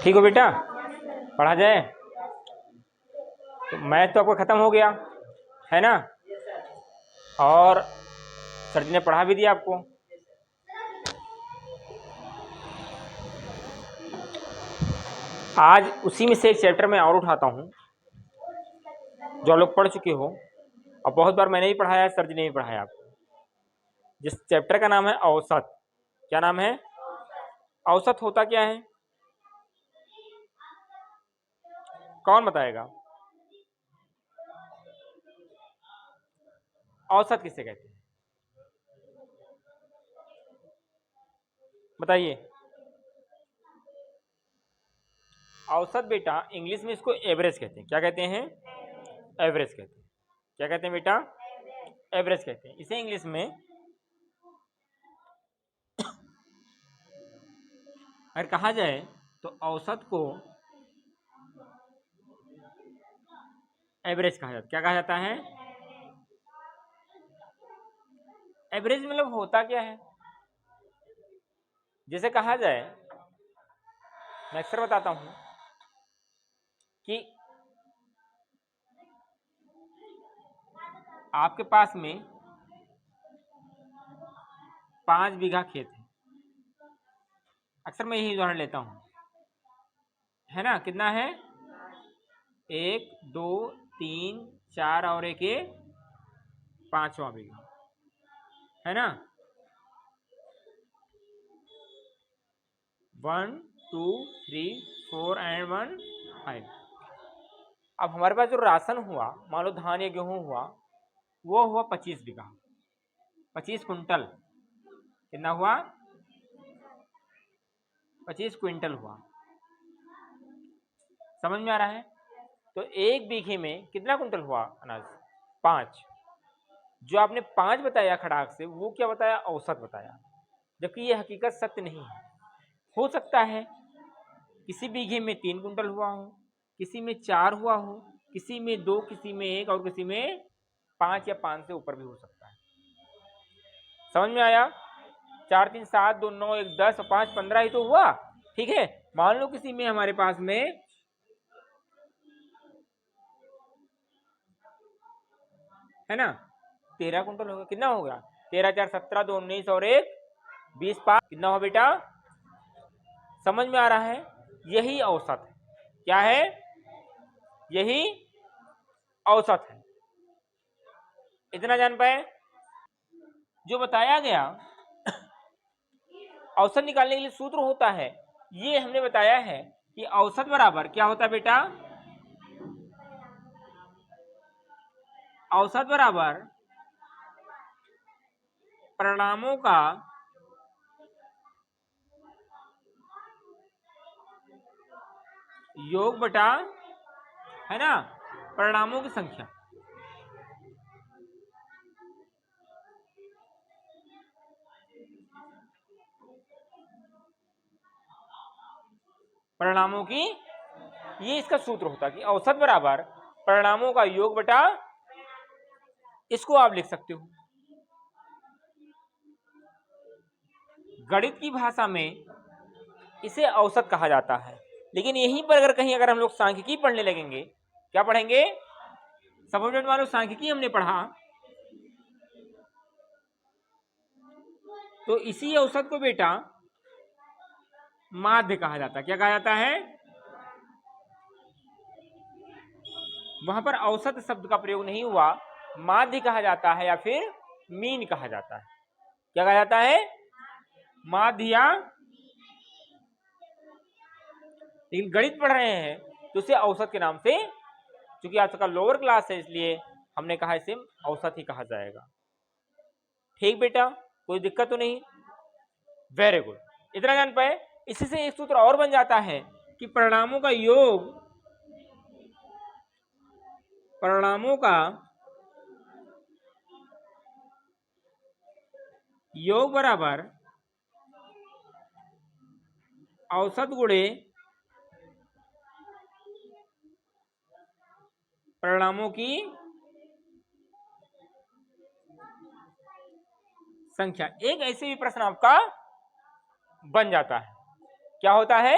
ठीक हो बेटा, पढ़ा जाए। तो मैथ तो आपका ख़त्म हो गया है ना, और सर जी ने पढ़ा भी दिया आपको। आज उसी में से एक चैप्टर में और उठाता हूँ जो आप लोग पढ़ चुके हो, और बहुत बार मैंने भी पढ़ाया है, सर जी ने भी पढ़ाया आपको। जिस चैप्टर का नाम है औसत। क्या नाम है? औसत होता क्या है? कौन बताएगा? औसत किसे कहते हैं बताइए। औसत बेटा इंग्लिश में इसको एवरेज कहते हैं। क्या कहते हैं? एवरेज कहते हैं। क्या कहते हैं बेटा? एवरेज कहते हैं। इसे इंग्लिश में अगर कहा जाए तो औसत को एवरेज कहा जाता है। क्या कहा जाता है? एवरेज मतलब होता क्या है? जैसे कहा जाए, मैं अक्सर बताता हूं कि आपके पास में 5 बीघा खेत है। अक्सर मैं यही उदाहरण लेता हूं, है ना। कितना है? 1 2 3 4 और एक ये 5वां बीघा, है ना। 1 2 3 4 एंड 1 5। अब हमारे पास जो राशन हुआ, मान लो धान या गेहूं हुआ, वो हुआ 25 बीघा, 25 कुंटल। कितना हुआ? 25 क्विंटल हुआ। समझ में आ रहा है? तो एक बीघे में कितना कुंटल हुआ अनाज? 5। जो आपने 5 बताया खड़ाक से, वो क्या बताया? औसत बताया, जबकि ये हकीकत सत्य नहीं है। हो सकता है किसी बीघे में 3 कुंटल हुआ हो, किसी में 4 हुआ हो, किसी में 2, किसी में 1 और किसी में 5 या 5 से ऊपर भी हो सकता है। समझ में आया? 4 3 7 2 9 1 10 और 5 15 ही तो हुआ। ठीक है, मान लो किसी में हमारे पास में है ना 13 कुंटल होगा। कितना होगा? 13 4 17 2 19 और 1 20 5। कितना हो बेटा? समझ में आ रहा है? यही औसत है। क्या है? यही औसत है। इतना जान पाए? जो बताया गया औसत निकालने के लिए सूत्र होता है, ये हमने बताया है कि औसत बराबर क्या होता है बेटा? औसत बराबर परिणामों का योग बटा, है ना, परिणामों की संख्या। परिणामों की, ये इसका सूत्र होता है कि औसत बराबर परिणामों का योग बटा, इसको आप लिख सकते हो गणित की भाषा में इसे औसत कहा जाता है। लेकिन यहीं पर अगर कहीं अगर हम लोग सांख्यिकी पढ़ने लगेंगे, क्या पढ़ेंगे? सपोज मान लो सांख्यिकी हमने पढ़ा, तो इसी औसत को बेटा माध्य कहा जाता है। क्या कहा जाता है? वहां पर औसत शब्द का प्रयोग नहीं हुआ, माध्य कहा जाता है या फिर मीन कहा जाता है। क्या कहा जाता है? माध्य या, लेकिन गणित पढ़ रहे हैं तो इसे औसत के नाम से, क्योंकि आज का लोअर क्लास है इसलिए हमने कहा इसे औसत ही कहा जाएगा। ठीक बेटा, कोई दिक्कत तो नहीं? वेरी गुड, इतना जान पाए। इसी से एक सूत्र और बन जाता है कि परिणामों का योग, परिणामों का योग बराबर औसत गुणे परिणामों की संख्या। एक ऐसे भी प्रश्न आपका बन जाता है। क्या होता है?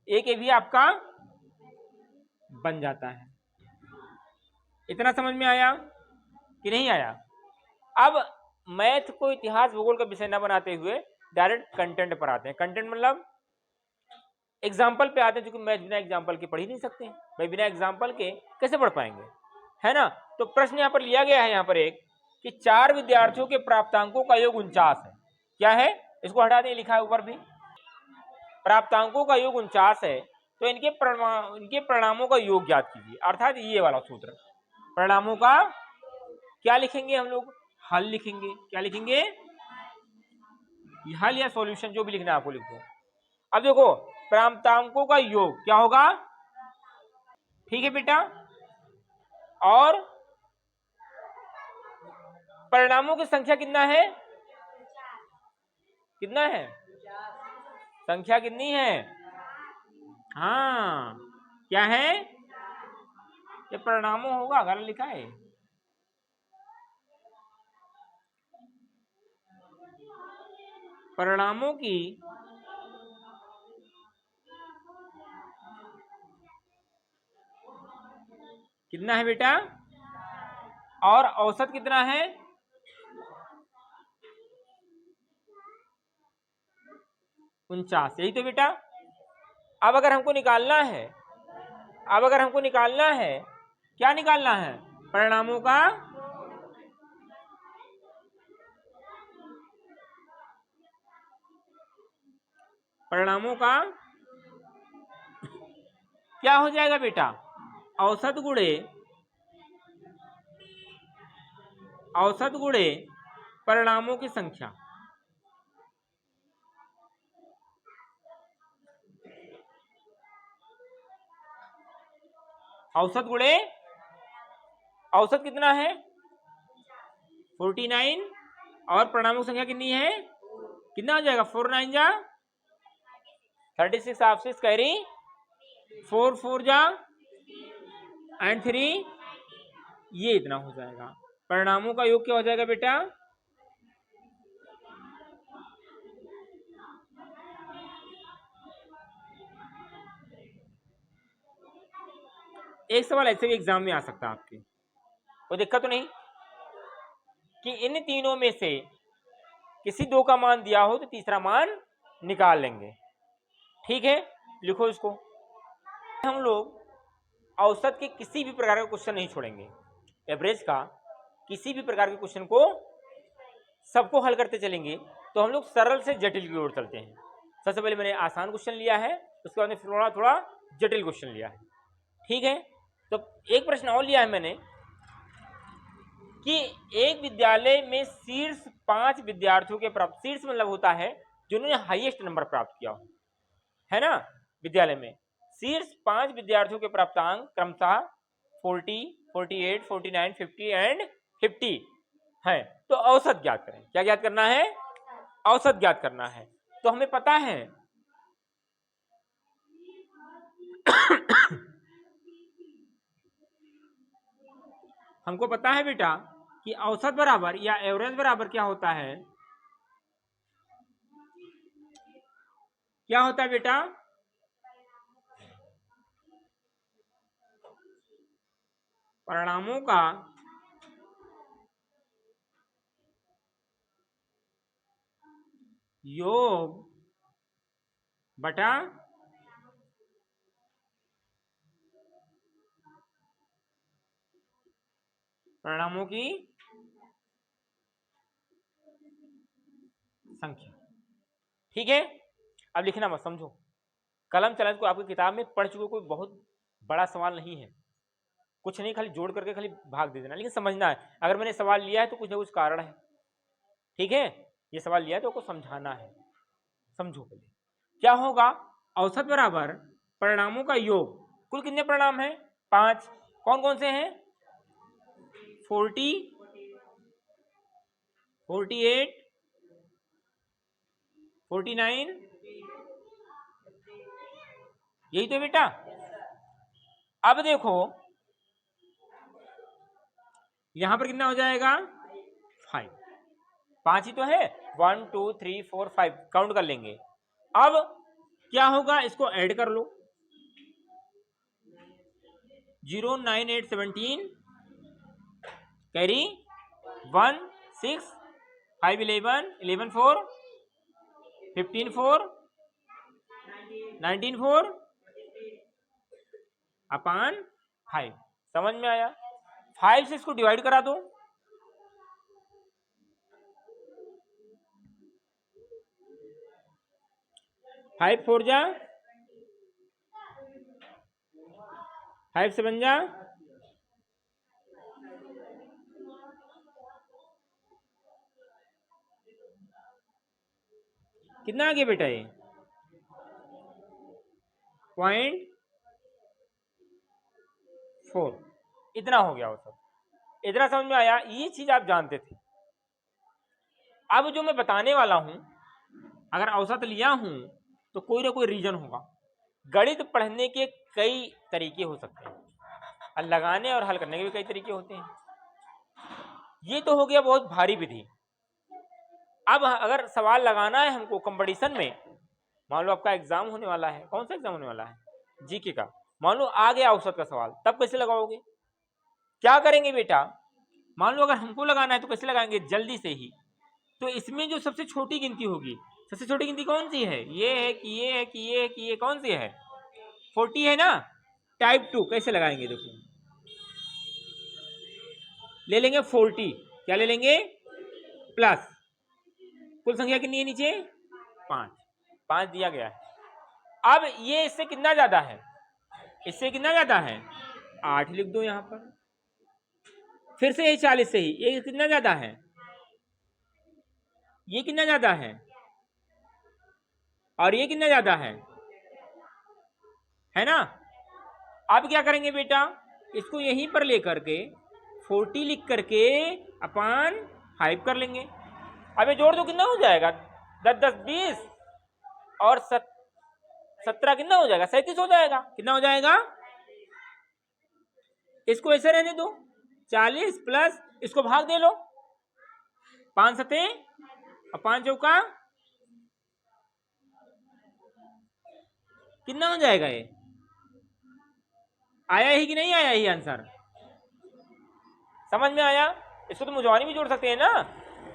एक ए भी आपका बन जाता है। इतना समझ में आया कि नहीं आया? अब मैथ को इतिहास भूगोल का विषय न बनाते हुए डायरेक्ट कंटेंट पर आते हैं। कंटेंट मतलब एग्जाम्पल पे आते हैं, क्योंकि मैथ बिना एग्जाम्पल के पढ़ ही नहीं सकते भाई, बिना एग्जाम्पल के कैसे पढ़ पाएंगे, है ना। तो प्रश्न यहाँ पर लिया गया है यहाँ पर एक कि 4 विद्यार्थियों के प्राप्तांकों का योग 49 है। क्या है? इसको हटा दें, लिखा है ऊपर भी, प्राप्तांकों का योग 49 है, तो इनके परिणामों का योग ज्ञात कीजिए। अर्थात ये वाला सूत्र, परिणामों का क्या लिखेंगे हम लोग? हल लिखेंगे। क्या लिखेंगे? हल या सॉल्यूशन, जो भी लिखना है आपको लिख दो। अब देखो, प्राप्तांकों का योग क्या होगा? ठीक है बेटा। और परिणामों की संख्या कितना है? कितना है? संख्या कितनी है? हाँ, क्या है? ये परिणामों होगा, गलत लिखा है। परिणामों की कितना है बेटा? और औसत कितना है? 49। यही तो बेटा। अब अगर हमको निकालना है, क्या निकालना है? परिणामों का क्या हो जाएगा बेटा? औसत गुणे परिणामों की संख्या। औसत कितना है? 49, और परिणामों की संख्या कितनी है? कितना हो जाएगा? 4 9 जा 36, आप 6 कैरी, 4 4 जा एंड 3, ये इतना हो जाएगा। परिणामों का योग क्या हो जाएगा बेटा? एक सवाल ऐसे भी एग्जाम में आ सकता है आपके, कोई दिक्कत तो नहीं, कि इन तीनों में से किसी दो का मान दिया हो तो तीसरा मान निकाल लेंगे। ठीक है, लिखो इसको। हम लोग औसत के किसी भी प्रकार का क्वेश्चन नहीं छोड़ेंगे, एवरेज का किसी भी प्रकार के क्वेश्चन को सबको हल करते चलेंगे। तो हम लोग सरल से जटिल की ओर चलते हैं। सबसे पहले मैंने आसान क्वेश्चन लिया है, उसके बाद में थोड़ा थोड़ा जटिल क्वेश्चन लिया है। ठीक है, तो एक प्रश्न और लिया है मैंने कि एक विद्यालय में शीर्ष 5 विद्यार्थियों के प्राप्त, शीर्ष मतलब होता है जिन्होंने हाईएस्ट नंबर प्राप्त किया हो, है ना। विद्यालय में शीर्ष 5 विद्यार्थियों के प्राप्तांक क्रमशः 40, 48, 49, 50 एंड 50 है। तो औसत ज्ञात करें। क्या ज्ञात करना है? औसत ज्ञात करना है। तो हमें पता है हमको पता है बेटा कि औसत बराबर या एवरेज बराबर क्या होता है? क्या होता है बेटा? परिणामों का योग बटा परिणामों की संख्या। ठीक है, अब लिखना मत, समझो। कलम चलन को आपकी किताब में पढ़ चुके, कोई बहुत बड़ा सवाल नहीं है, कुछ नहीं, खाली जोड़ करके खाली भाग दे देना, लेकिन समझना है। अगर मैंने सवाल लिया है तो कुछ ना कुछ कारण है। ठीक है, ये सवाल लिया है तो आपको समझाना है। समझो पहले क्या होगा? औसत बराबर परिणामों का योग। कुल कितने परिणाम है? 5। कौन कौन से हैं? 40, 48, 49, यही तो बेटा। अब देखो यहां पर कितना हो जाएगा? 5। 5 ही तो है, 1 2 3 4 5 काउंट कर लेंगे। अब क्या होगा? इसको ऐड कर लो, 0 9 8 17 कैरी 1 6 5 11 11 4 15 4 19 4 अपान 5। समझ में आया? 5 से इसको डिवाइड करा दो, 5 4 जा 5 7 जा कितना आ गया बेटा? ये 0.4 इतना हो गया। वो सब इतना समझ में आया? ये चीज आप जानते थे। अब जो मैं बताने वाला हूं, अगर औसत लिया हूं तो कोई ना कोई रीजन होगा। गणित पढ़ने के कई तरीके हो सकते हैं, और लगाने और हल करने के भी कई तरीके होते हैं। ये तो हो गया बहुत भारी विधि। अब अगर सवाल लगाना है हमको कंपटीशन में, मान लो आपका एग्जाम होने वाला है, कौन सा एग्जाम होने वाला है? जीके का। मान लो आ गया औसत का सवाल, तब कैसे लगाओगे? क्या करेंगे बेटा? मान लो अगर हमको लगाना है तो कैसे लगाएंगे? जल्दी से ही। तो इसमें जो सबसे छोटी गिनती होगी, सबसे छोटी गिनती कौन सी है? ये है कि ये है कि ये है कि ये कौन सी है? 40 है ना? टाइप 2 कैसे लगाएंगे? देखो, ले लेंगे 40, क्या ले लेंगे? प्लस कुल संख्या कितनी है नीचे? 5, 5 दिया गया है। अब ये इससे कितना ज्यादा है? इससे कितना ज्यादा है? 8 लिख दो यहां पर। फिर से ये 40 से ही, ये कितना ज्यादा है? ये कितना ज्यादा है? और ये कितना ज्यादा है ना? अब क्या करेंगे बेटा? इसको यहीं पर लेकर के 40 लिख करके अपान 5 कर लेंगे। अब ये जोड़ दो, कितना हो जाएगा? 10 10 20 और 17 कितना हो जाएगा? 37 हो जाएगा। कितना हो जाएगा? इसको ऐसे रहने दो, 40 प्लस इसको भाग दे लो, 5 सते और 5 चौका कितना हो जाएगा? ये आया ही कि नहीं आया ही आंसर? समझ में आया? इसको तो मुजवानी भी जोड़ सकते हैं ना।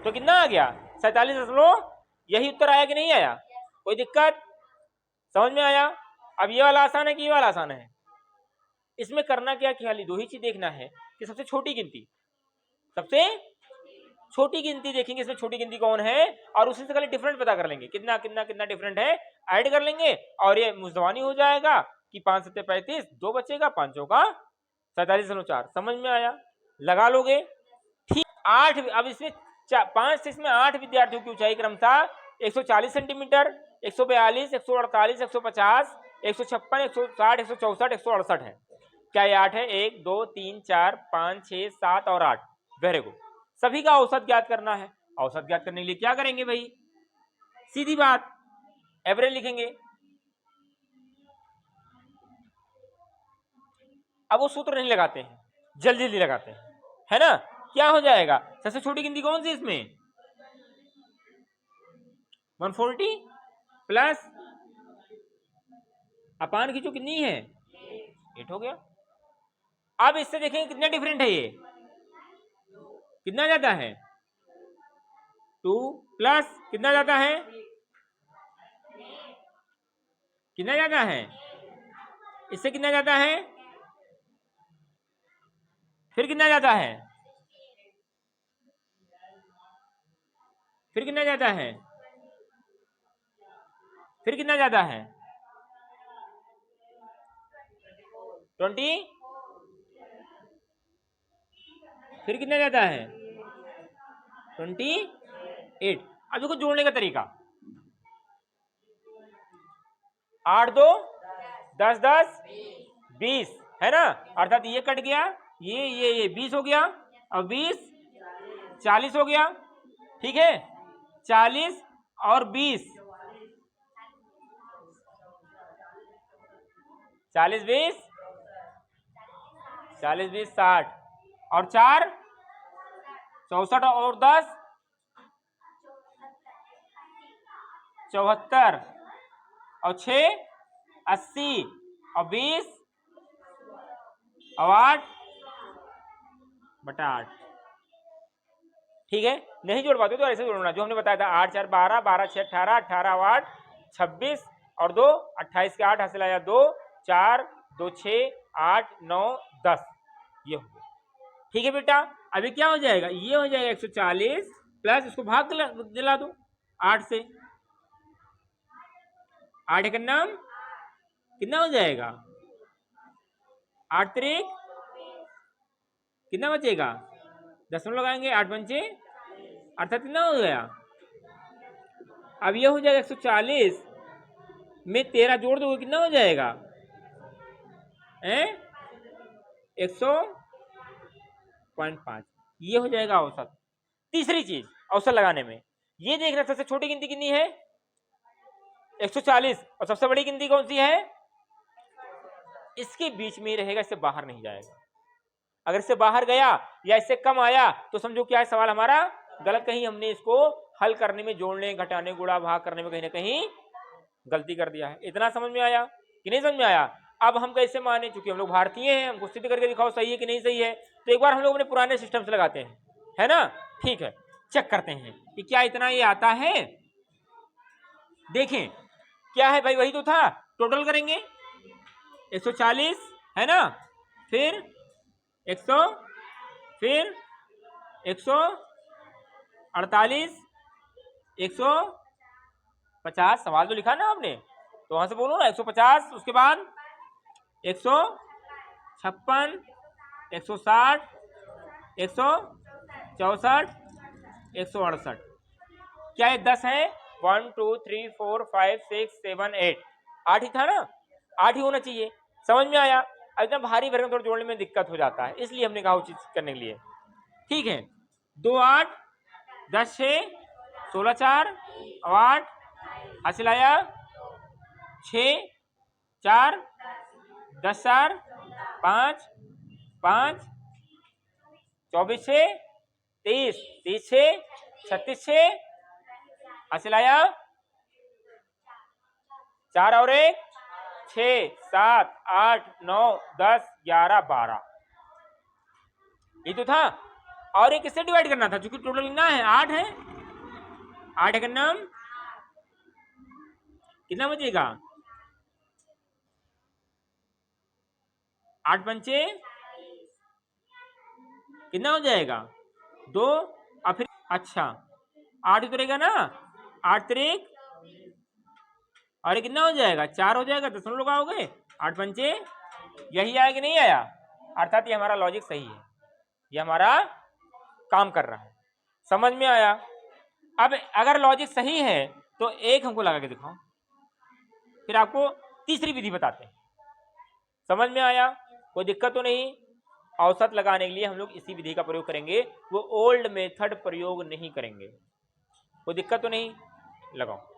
तो कितना आ गया? 47। यही उत्तर आया कि नहीं आया? कोई दिक्कत? समझ में आया? अब ये वाला आसान है कि ये वाला आसान है? इसमें करना क्या, खाली दो ही चीज देखना है कि सबसे छोटी गिनती, सबसे छोटी गिनती देखेंगे इसमें छोटी गिनती कौन है, और उसी से खाली डिफरेंट पता कर लेंगे कितना कितना कितना डिफरेंट है, ऐड कर लेंगे और ये मुजवानी हो जाएगा कि 5 सत्ते 35, 2 बचेगा, 5 चौका 47.4। समझ में आया? लगा लोगे? ठीक। 8, अब इसमें 5 से इसमें 8 विद्यार्थियों की ऊंचाई क्रमशः 140 सेंटीमीटर, 142, 148, 150, 156, 160, 164, 168 है। क्या ये 8 है? 1 2 3 4 5 6 7 और 8। Very good. सभी का औसत ज्ञात करना है। औसत ज्ञात करने के लिए क्या करेंगे भाई? सीधी बात, एवरेज लिखेंगे। अब वो सूत्र नहीं लगाते हैं, जल्दी जल्दी लगाते हैं, है ना? क्या हो जाएगा? सबसे छोटी गिनती कौन सी इसमें? 140 प्लस अपान की जो कितनी है? 8 हो गया। अब इससे देखेंगे कितना डिफरेंट है, ये कितना ज्यादा है? 2 प्लस कितना ज्यादा है? कितना ज्यादा है? इससे कितना ज्यादा है? फिर कितना ज्यादा है? फिर कितना ज्यादा है? फिर कितना ज्यादा है? 20। फिर कितना ज्यादा है? 28। अब देखो जोड़ने का तरीका, 8 2 10 10 20 है ना? अर्थात ये कट गया, ये 20 हो गया, और 20 40 हो गया। ठीक है, 40 और 20, 40 20 40 20 60 और 4 64 और 10 74 और 6 80 और 20 अब 8 बटा 8, ठीक है। नहीं जोड़ पाते तो ऐसे जोड़ना जो हमने बताया था, 8 4 12, 12 6 18, 18 8 26 और 2 28 के 8 हासिल आया 2, 4 2 6 8 9 10, ये हो गया। ठीक है बेटा, अभी क्या हो जाएगा, ये हो जाएगा 140 प्लस इसको भाग दिला दो 8 से, 8 का नाम कितना हो जाएगा, 8 त्रिक कितना बचेगा, दशमलव लगाएंगे, 8 पंचे अर्थात कितना हो गया। अब ये हो जाएगा 140 में 13 जोड़ दोगे कितना हो जाएगा, 100.5, ये हो जाएगा औसत। तीसरी चीज औसत लगाने में ये देख रहे सबसे छोटी गिनती कितनी है 140 और सबसे बड़ी गिनती कौन सी है, इसके बीच में रहेगा, इससे बाहर नहीं जाएगा। अगर इससे बाहर गया या इससे कम आया तो समझो क्या है सवाल हमारा गलत, कहीं हमने इसको हल करने में, जोड़ने घटाने गुणा भाग करने में कहीं ना कहीं गलती कर दिया है। इतना समझ में आया कि नहीं समझ में आया। अब हम कैसे माने, चूंकि हम लोग भारतीय हैं, हमको सिद्ध करके दिखाओ सही है कि नहीं सही है, तो एक बार हम लोग अपने पुराने सिस्टम से लगाते हैं, है ना। ठीक है, चेक करते हैं कि क्या इतना ये आता है। देखें क्या है भाई, वही तो था, टोटल करेंगे 140 है ना, फिर 100, फिर 148, 150, सवाल तो लिखा ना आपने, तो वहां से बोलो ना 150, उसके बाद 156, 160, 164, 168, क्या ये 10 है, 1 2 3 4 5 6 7 8, 8 ही था ना, 8 ही होना चाहिए। समझ में आया। एकदम भारी भरकम थोड़ा जोड़ने में दिक्कत हो जाता है, इसलिए हमने कहा वो चीज करने के लिए। ठीक है, 2 8 10 6 16 4 8 हासिल आया 6 4 10 4 5 5 24 6 23 30 6 36 6 हासिल आया 4 और 1 6 7 8 9 10 11 12, ये तो था। और ये किससे डिवाइड करना था, क्योंकि टोटल कितना है 8 है, 8 का नाम कितना बचेगा, 8 पंचे कितना हो जाएगा 2, और फिर अच्छा 8 उतरेगा ना, 8 त्रिक और कितना हो जाएगा 4 हो जाएगा, दशमलव लगाओगे, 8 पंचे यही आया कि नहीं आया, अर्थात ये हमारा लॉजिक सही है, ये हमारा काम कर रहा है। समझ में आया। अब अगर लॉजिक सही है तो एक हमको लगा के दिखाओ, फिर आपको तीसरी विधि बताते हैं। समझ में आया, कोई दिक्कत तो नहीं। औसत लगाने के लिए हम लोग इसी विधि का प्रयोग करेंगे, वो ओल्ड मेथड प्रयोग नहीं करेंगे, कोई दिक्कत तो नहीं, लगाओ।